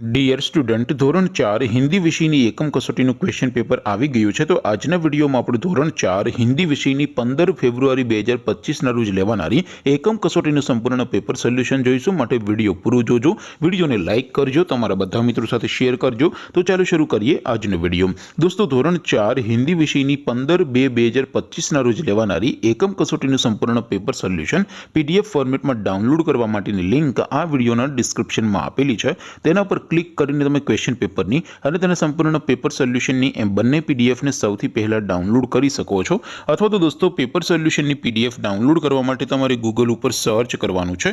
Dear student धोरण 4 हिंदी विषयની એકમ કસોટીનું question paper આવી ગયું છે। તો આજના વિડીયોમાં આપણે ધોરણ 4 हिंदी વિષયની 15 ફેબ્રુઆરી 2025 ના રોજ લેવાનારી એકમ કસોટીનું સંપૂર્ણ પેપર સોલ્યુશન જોઈશું। માટે વિડીયો પૂરો જોજો, વિડીયોને લાઈક કરજો, તમારા બધા મિત્રો સાથે શેર કરજો। તો ચાલો શરૂ કરીએ આજનો વિડીયો। દોસ્તો ધોરણ 4 हिंदी વિષયની 15/2/2025 ના રોજ લેવાનારી એકમ કસોટીનું સંપૂર્ણ પેપર સોલ્યુશન પીડીએફ ફોર્મેટમાં ડાઉનલોડ કરવા માટેની લિંક આ વિડીયોના ડિસ્ક્રિપ્શનમાં આપેલી છે। તેના પર ક્લિક કરીને તમે ક્વેશ્ચન પેપરની અને તેના સંપૂર્ણ પેપર સોલ્યુશનની એમ બંને પીડીએફને સૌથી પહેલા ડાઉનલોડ કરી શકો છો। અથવા તો દોસ્તો પેપર સોલ્યુશનની પીડીએફ ડાઉનલોડ કરવા માટે તમારે ગૂગલ ઉપર સર્ચ કરવાનું છે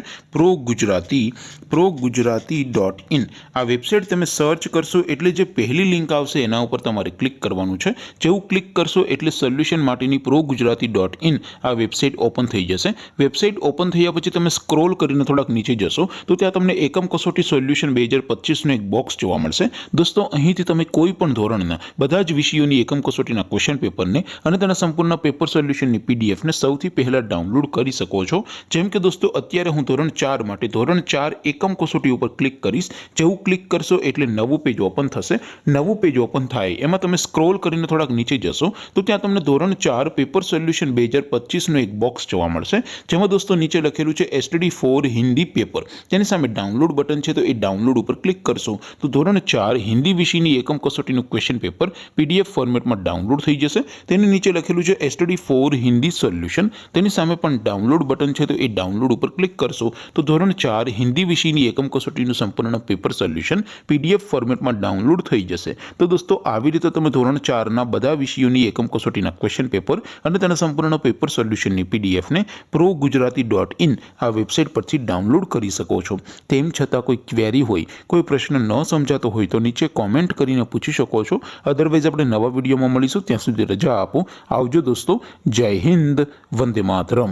progujarati.in। આ વેબસાઇટ તમે સર્ચ કરશો એટલે જે પહેલી લિંક આવશે એના ઉપર તમારે ક્લિક કરવાનું છે। જેવું ક્લિક કરશો એટલે સોલ્યુશન માટેની progujarati.in આ વેબસાઇટ ઓપન થઈ જશે। વેબસાઇટ ઓપન થયા પછી તમે સ્ક્રોલ કરીને થોડાક નીચે જશો તો ત્યાં તમને એકમ કસોટી સોલ્યુશન 2025 એક બોક્સ જોવા મળશે। દોસ્તો અહીંથી તમે કોઈ પણ ધોરણના બધા જ વિષયોની એકમ કસોટીના ક્વેશ્ચન પેપરને અને તેના સંપૂર્ણ પેપર સોલ્યુશનની પીડીએફને સૌથી પહેલા ડાઉનલોડ કરી શકો છો। જેમ કે દોસ્તો અત્યારે હું ધોરણ 4 માટે ધોરણ 4 એકમ કસોટી ઉપર ક્લિક કરીશ। જેવું ક્લિક કરશો એટલે નવું પેજ ઓપન થશે। નવું પેજ ઓપન થાય એમાં તમે સ્ક્રોલ કરીને થોડાક નીચે જશો તો ત્યાં તમને ધોરણ 4 પેપર સોલ્યુશન 2025 એક બોક્સ જોવા મળશે। જેમાં દોસ્તો નીચે લખેલું છે STD4 હિન્દી પેપર, તેની સામે ડાઉનલોડ બટન છે। તો એ ડાઉનલોડ ઉપર ક્લિક કરશો તો ધોરણ 4 हिंदी વિષયની એકમ કસોટીનું ક્વેશ્ચન પેપર પીડીએફ ફોર્મેટમાં ડાઉનલોડ થઈ જશે। તેની નીચે લખેલું છે STD4 હિન્દી સોલ્યુશન, તેની સામે પણ ડાઉનલોડ બટન છે। તો એ ડાઉનલોડ ઉપર ક્લિક કરશો તો ધોરણ 4 हिंदी વિષયની એકમ કસોટીનું સંપૂર્ણ પેપર સોલ્યુશન પીડીએફ ફોર્મેટમાં ડાઉનલોડ થઈ જશે। તો દોસ્તો આવી રીતે તમે ધોરણ 4 ના બધા વિષયોની એકમ કસોટીના ક્વેશ્ચન પેપર અને તેના સંપૂર્ણ પેપર સોલ્યુશનની પીડીએફને progujarati.in આ વેબસાઇટ પરથી ડાઉનલોડ કરી શકો છો। તેમ છતાં કોઈ ક્વેરી હોય, કોઈ પ્રશ્ન ન સમજાતો હોય તો નીચે કોમેન્ટ કરીને પૂછી શકો છો। અધરવાઇઝ આપણે નવા વિડીયોમાં મળીશું, ત્યાં સુધી રજા આપો। આવજો દોસ્તો, જય હિન્દ, વંદે માતરમ।